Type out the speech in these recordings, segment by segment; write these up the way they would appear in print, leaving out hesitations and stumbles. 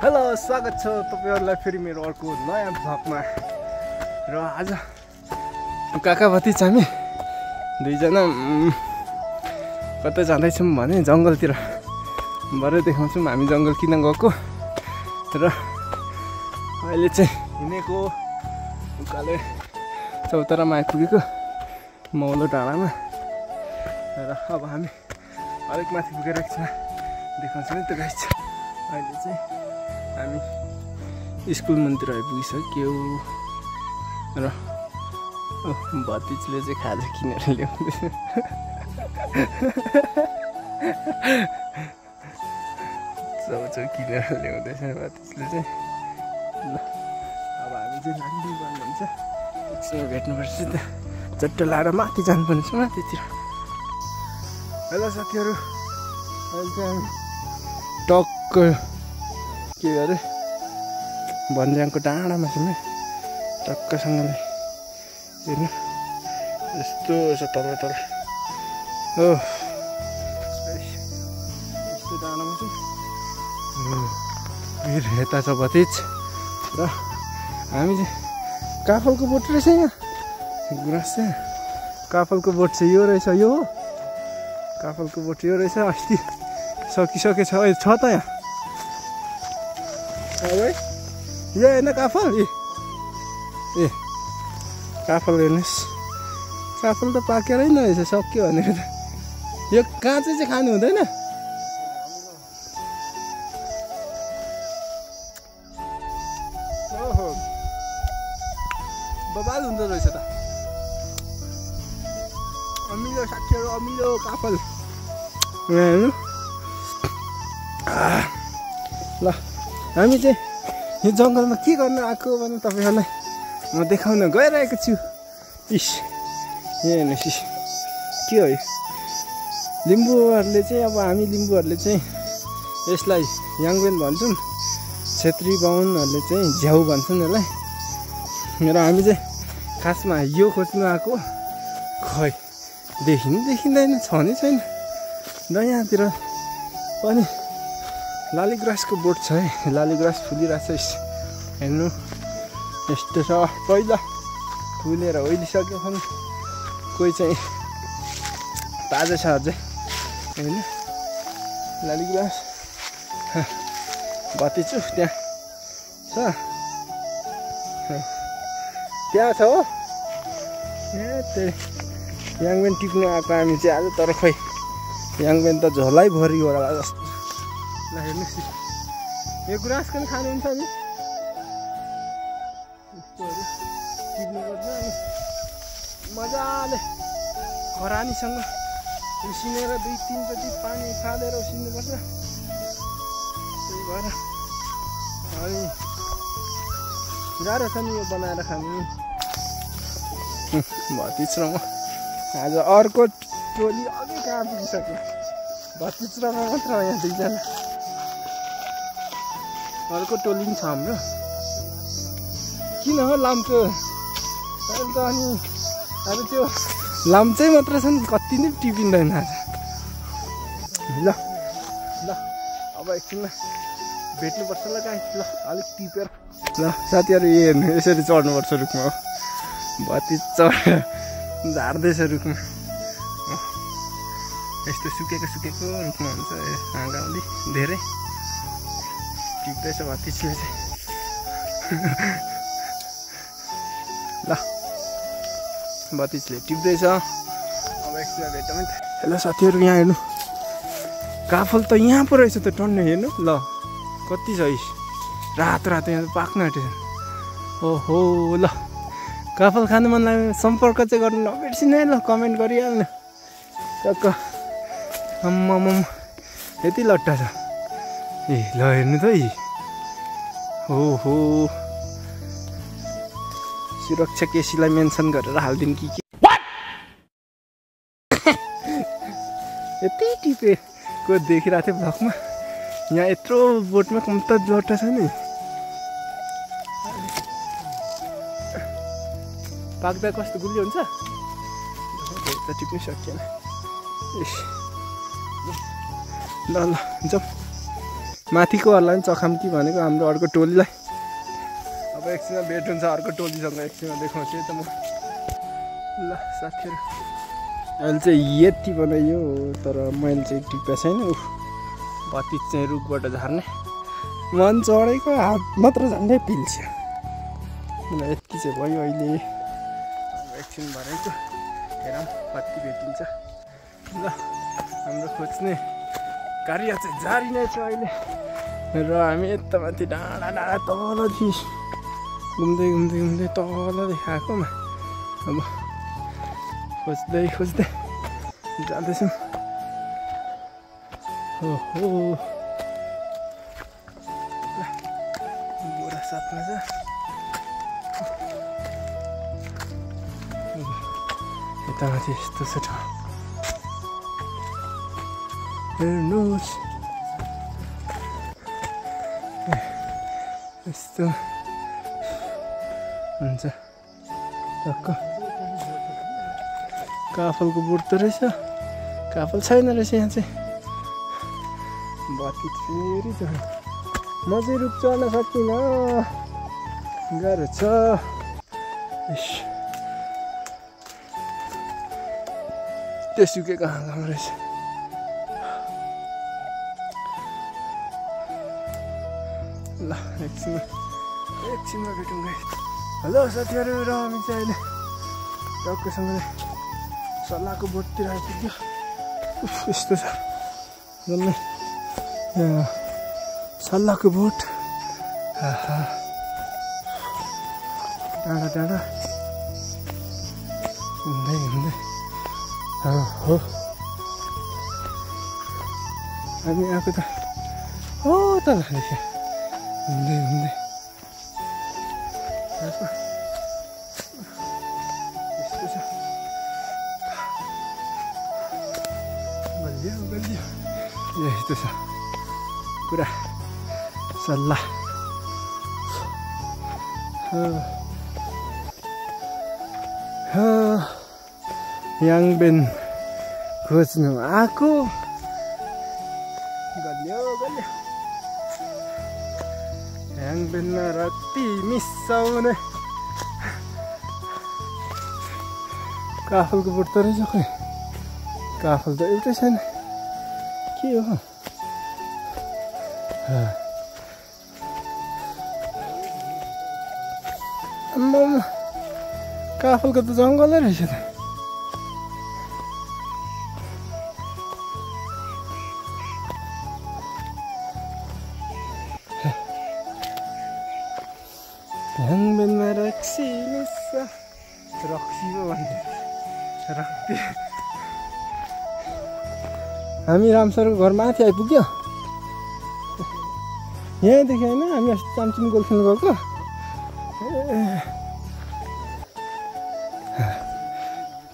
Hello स्वागत छ तपाईहरुलाई फेरि मेरो अर्को नयाँ भ्लगमा। र आज काका भतिज हामी दुईजना कतै जाँदैछौँ भने जङ्गलतिर। भरे देखाउँछौँ हामी जङ्गल किन गएको र अहिले चाहिँ हिँडेको उकाले चौतारामा आइपुगेको मौलो डाँडामा। र अब हामी अलिक माथि पुगेर देखाउँछौँ नि त गाइस। अहिले चाहिँ हामी स्कुल मन्दिर आइपुगिसक्यौँ र भतिजले चाहिँ खाजा किनेर ल्याउँदैछ। चाउचाउ किनेर ल्याउँदैछ भतिजले चाहिँ। ल अब हामी चाहिँ लान्डी गर्नुहुन्छ, एकसँग भेट्नुपर्छ त, चट्ट लाएर माथि जानुपर्ने छ माथितिर। हेलो साथीहरू, अहिले चाहिँ हामी टक्क के अरे भन्ज्याङको डाँडामा छौँ है। टक्कसँगले हेर्नु यस्तो छ तल तल। हो यस्तो डाँडामा छ। फेरि यता छ भतिज र हामी चाहिँ काफलको बोट रहेछ यहाँ। गुराँस चाहिँ काफलको बोट चाहिँ यो रहेछ। यो हो काफलको बोट, यो रहेछ। अस्ति सकिसकेछ, अहिले छ त यहाँ। यो होइन काफल, ए काफल हेर्नुहोस्। काफल त पाकेरै नरहेछ, सक्यो भनेको त। यो काँचै चाहिँ खानु हुँदैन। ओहो बबाल हुँदो रहेछ त। अमिलो साथीहरू, अमिलो काफल हेर्नु। ल हामी चाहिँ यो जङ्गलमा के गर्न आएको भने तपाईँहरूलाई म देखाउन गइरहेको छु। इस यहाँ हेर्नुहोस्, इस के हो यो। लिम्बूहरूले चाहिँ, अब हामी लिम्बूहरूले चाहिँ यसलाई याङबेन भन्छौँ, छेत्री बाहुनहरूले चाहिँ झ्याउ भन्छन् यसलाई। र हामी चाहिँ खासमा यो खोज्नु आएको, खै देखिँदैन, छ नै छैन। र यहाँतिर पनि लालीग्रासको बोट छ है। लालीग्रास फुलिरहेको छ हेर्नु, यस्तो छ। पहिला फुलेर ओइलिसक्यो भने कोही चाहिँ ताजा छ अझै हेर्नु लालीग्रास। भतिजु त्यहाँ छ, त्यहाँ छ हो। याङबेन टिप्नु आएको हामी चाहिँ आज। तर खै याङबेन त झोलै भरि होला जस्तो। ल हेर्नुहोस्, यो गुराँस पनि खानुहुन्छ नि। यस्तोहरू टिप्नुपर्छ अनि मजाले खरानीसँग उसिनेर 2-3 चोटि पानी फालेर उसिन्नुपर्छ। त्यही भएर अनि गाह्रो छ नि यो बनाएर खानु। भतिज र म आज अर्को टोली अघि कहाँ पुगिसक्यो। भतिज र म मात्र हो यहाँ दुईजना, अर्को टोली पनि छ हाम्रो। किन हो लाम्चो अहिले त। अनि अब त्यो लाम्चै मात्र छ नि, कति नै टिपिँदैन आज। ल ल अब एकछिनमा भेट्नुपर्छ ल गाइस। ल अलिक टिपेर ल साथीहरू हेर्नु, यसरी चढ्नुपर्छ रुखमा। भतिज झार्दैछ रुखमा। यस्तो सुकेको रुखमा हुन्छ हाँगाउली धेरै टिप्दैछ भतिजले चाहिँ। ल भतिजले टिप्दैछ। अब एकछिन भेटौँ नि त। हेलो साथीहरू, यहाँ हेर्नु काफल त यहाँ पो रहेछ त टन्ने। हेर्नु ल कति छ, रातो रातो यहाँ पाक्न आँटेछ। ओहो ल काफल खानु मन लाग्यो सम्पर्क चाहिँ गर्नु नबिर्सिनु है। ल कमेन्ट गरिहाल्नु। टक्क आम्माम यति लट्टा छ। ए ल हेर्नु त है। ओहो सुरक्षा केसीलाई मेन्सन गरेर हालिदिनु कि यति टिपेको देखिरहेको थिएँ भ्लगमा। यहाँ यत्रो बोटमा कम्ता लट्टा छ नि। पाक्दा कस्तो गुलियो हुन्छ त टिप्नु सकिएन। ल ल जाउँ माथिकोहरूलाई पनि चखाम्की भनेको हाम्रो अर्को टोलीलाई। अब एकछिनमा भेट हुन्छ अर्को टोलीसँग, एकछिनमा देखाउँछु है त म। ल साथीहरू अहिले चाहिँ यति बनाइयो, तर मैले चाहिँ टिपेको छैन। बत्ती चाहिँ रुखबाट झर्ने मन चढेको हात मात्र झन्डै पिल्छ। यति चाहिँ भयो अहिले। एकछिन भरेको हेरौँ कति भेटिन्छ। ल हाम्रो खोज्ने कार्य चाहिँ जारी नै छ अहिले। र हामी यता माथि डाँडा डाँडा तलदेखि घुम्दै घुम्दै घुम्दै तलदेखि आएकोमा अब खोज्दै खोज्दै जाँदैछौँ। ओहो बोरा साथमा छ। यता माथि यस्तो छ ठाउँ, हेर्नुहोस् यस्तो हुन्छ। टक्क काफलको बोट त रहेछ, काफल छैन रहेछ यहाँ चाहिँ। बत्ती फेरि छ, म चाहिँ रुख चढ्न सक्दिनँ, गाह्रो छ। त्यसुकै कहाँ रहेछ। ल एकछिनमा भेटौँ गाइस। हेलो साथीहरू, र हामी चाहिँ अहिले टक्कसँगले सल्लाहको बोटतिर आइपुग्यो। यस्तो छ जम्मै सल्लाहको बोट। डाँडा डाँडा घुम्दै घुम्दै हो हामी आएको त हो तल रहेछ। घुम्दै घुम्दै यस्तो छ, बलियो बलियो यस्तो छ पुरा सल्लाह। याङबेन खोज्नु आएको, गल्यो गल्यो याङबेनमा रत्ती मिसाउने। काफलको बोट त रहेछ, खोइ काफल त एउटै छैन, के हो? काफलको त जङ्गलै रहेछ त। याङबेनमा रक्सी मिसा, रक्सी पो भन्दै रक्सी। हामी रामसरको घर माथि आइपुग्यो यहाँदेखि होइन। हामी अस्ति चामचिन गोल खेल्नु गएको।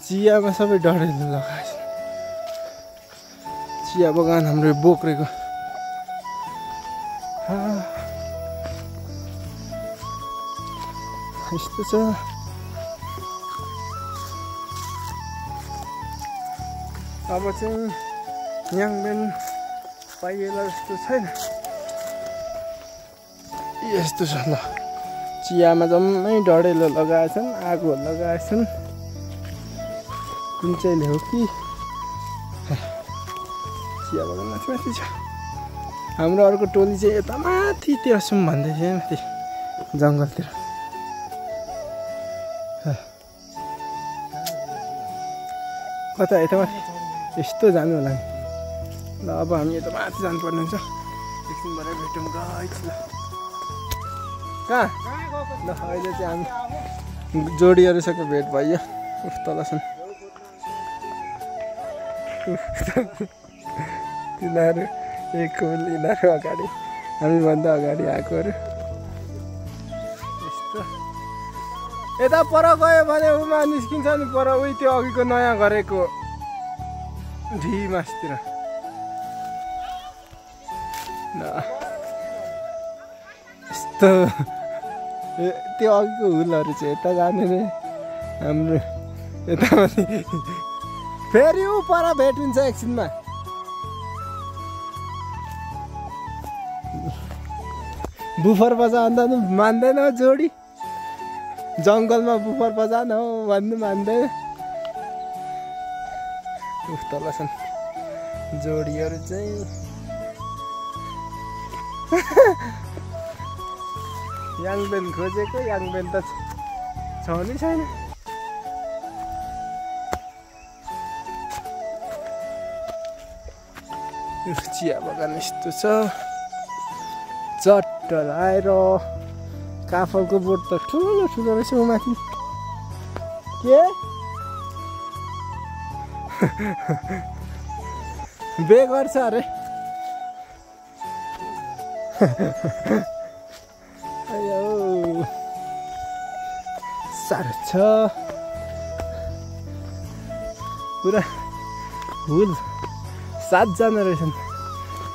चियामा सबै डढेलो लगाएछ। चिया बगान हाम्रो बोक्रेको। यस्तो छ। अब चाहिँ याङबेन पाइएला जस्तो छैन। यस्तो छ ल, चियामा जम्मै डढेलो लगाएछन्, आगो लगाएछन्। कुन चाहिँले हो कि चिया बगान माथि माथि छ। हाम्रो अर्को टोली चाहिँ यता माथितिर जाउँ भन्दै थियो, माथि जङ्गलतिर। कता यता माथि यस्तो जानु होला नि। ल अब हामी यता माथि जानुपर्ने हुन्छ। एकछिन भएर भेटौँ गाइस। ल कहाँ ल अहिले चाहिँ हामी जोडीहरूसँग भेट भयो। उफ तल छन् तिनीहरू, एक यिनीहरू अगाडि, हामीभन्दा अगाडि आएकोहरू। यस्तो यता पर गयो भने उमा निस्किन्छ नि, पर उही त्यो अघिको नयाँ गरेको ढिमासतिर। यस्तो त्यो अघिको हुलहरू चाहिँ यता जाने नै हाम्रो यता माथि। फेरि ऊ पर भेट हुन्छ एकछिनमा। बुफर बजाउँदा नि मान्दैन जोडी जङ्गलमा बुफर बजाउन हो भन्नु मान्दैन उफ तल छन् जोडीहरू चाहिँ याङबेन खोजेको याङबेन त छ नि छैन चिया बगान यस्तो छ चट्ट लाएर काफलको बोट त ठुलो ठुलो रहेछ माथि के बे गर्छ अरे अयो साह्रो छ पुरा हुल 7 जना रहेछन्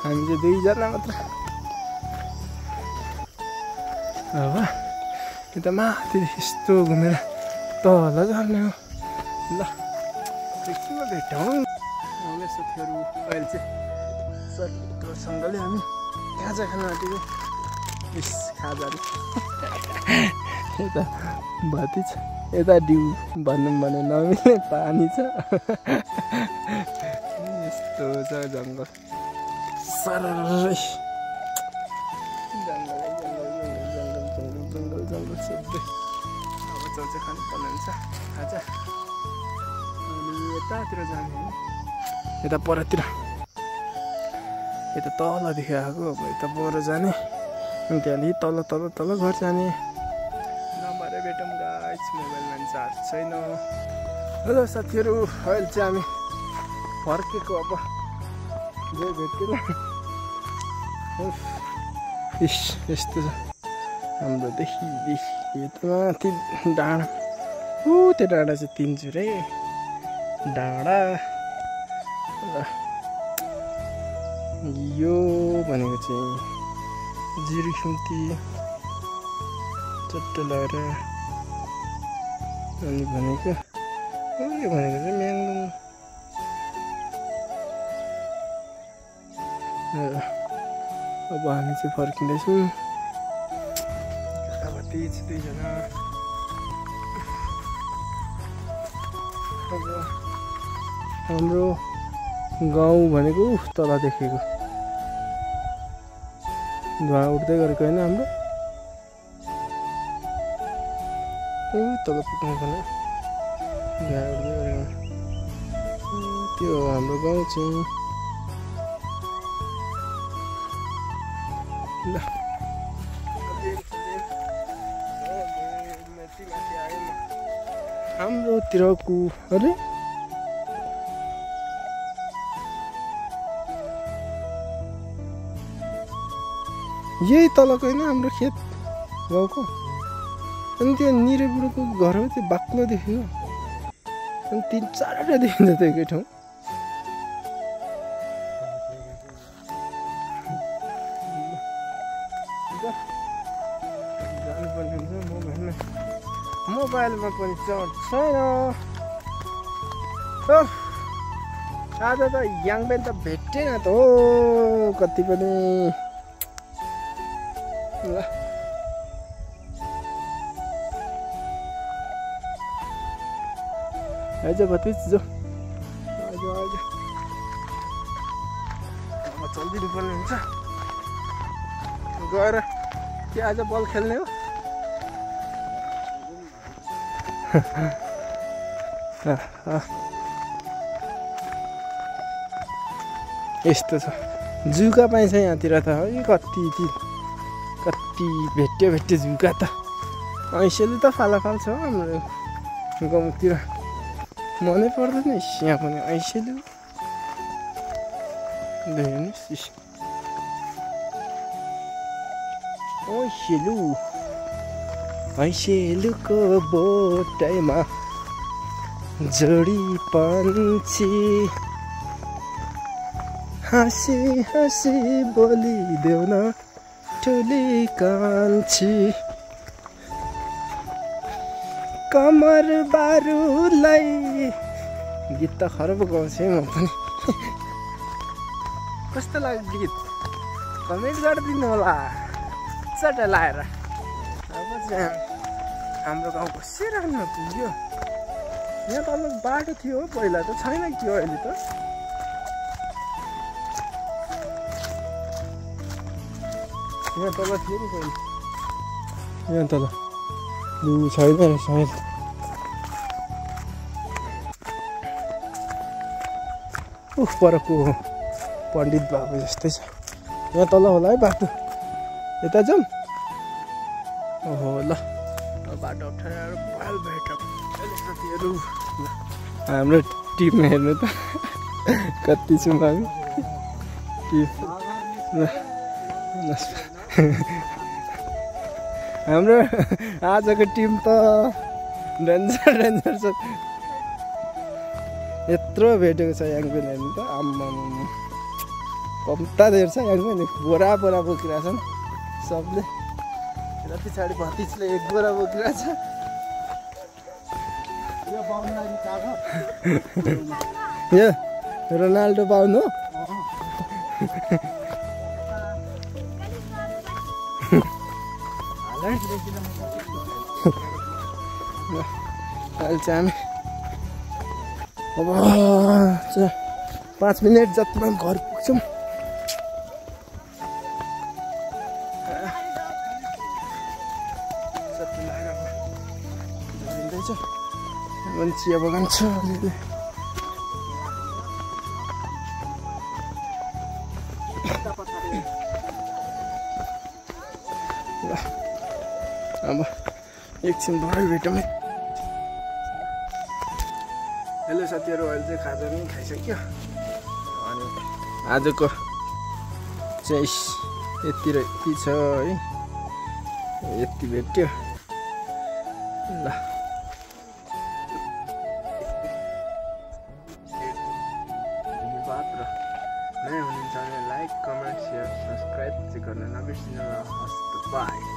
हामी चाहिँ 2 जना मात्र अब यता माथि यस्तो घुमेर तल झर्ने हो ल एकछिनमा भेटौँ हाम्रो साथीहरू अहिले चाहिँ सट्टोसँगले हामी खाजा खान आँटेको इस खाजाहरू यता भाती छ यता डिउ भनौँ भने नमिल्ने पानी छ यस्तो छ जङ्गल सररै जङ्गल सोध्दै अब चौचा खानुपर्ने हुन्छ खाजा यतातिर जाने यता परतिर यता तलदेखि आएको अब यता पर जाने अनि त्यहाँदेखि तल तल तल घर जाने नम्बर भेटौँ गाइस मोबाइलमा चार्ज छैन हेलो साथीहरू अहिले चाहिँ हामी फर्केको अब जे भेट्दैन इस यस्तो छ हाम्रो देखि यता माथि डाँडा त्यो डाँडा चाहिँ 3 जुरे डाँडा यो भनेको चाहिँ जिरीखुम्ती चट्ट लगाएर अनि भनेको यो भनेको चाहिँ म्याङलुङ अब हामी चाहिँ फर्किँदैछौँ अब त्यही छ 2 जना अब हाम्रो गाउँ भनेको तल देखेको धुवा उठ्दै गरेको होइन हाम्रो तल पुग्नु पर्ने धुवा उठ्दै गरेको त्यो हो हाम्रो गाउँ चाहिँ ल हाम्रोतिरको अरे यही तलको होइन हाम्रो खेत गाउँको अनि त्यो निरे बुढोको घर हो त्यो बाक्लो देख्यो अनि 3-4वटा देखिन्छ त्यो एकै ठाउँ जानुपर्ने हुन्छ मोबाइलमा पनि चार्ज छैन आज त याङबेन त भेटेन त हो कति पनि ल आइज भतिज जो आइज अब चलिदिनु पर्ने हुन्छ गएर के आज बल खेल्ने हो यस्तो छ जुका पाइन्छ यहाँतिर त है कति भेट्यो जुका त ऐसेले त फालाफाल छ हाम्रो गाउँतिर मनै पर्दैन यहाँ पनि ऐसेलु हेर्नुहोस् ऐसेलुको बोटैमा जोडी पन्छी हाँसी हाँसी बोलिदेऊ न ठुली कान्छी कमर बारुलाई गीत त खराब गाउँछु म पनि कस्तो लाग्यो गीत कमेन्ट गरिदिनु होला मजाले लाएर अब चाहिँ हाम्रो गाउँ बसिरहनु पुग्यो। यहाँ तल बाटो थियो पहिला त छैन कि अहिले त यहाँ तल थियो नि पहिला यहाँ तल छैन सायद परको पण्डित बाबु जस्तै छ यहाँ तल होला है बाटो यता जाउँ ओहो ल बाटो अप्ठ्यारो पाल भेट साथीहरू हाम्रो टिम हेर्नु त कति छौँ हामी हाम्रो आजको टिम त डेन्जर छ यत्रो भेटेको छ याङपेन हेर्नु त आम्मा कम्ता धेर छ याङपेन बोरा बोकिरहेछन् सबले र पछाडि भतिजले एक बोरा बोकिरहेछ यो रोनाल्डो पाउनु हो अहिले चाहिँ हामी अब 5 मिनट जतिमा घर पुग्छौँ चिया बगान छ अलिअलि अब एकछिन भरै भेटौँ। हेलो साथीहरू अहिले चाहिँ खाजा पनि खाइसक्यो अनि आजको चाहिँ यति छ है यति भेट्यो ल नयाँ हुनुहुन्छ भने लाइक कमेन्ट सेयर सब्सक्राइब चाहिँ गर्न नबिर्सिनु। हस् त बाई।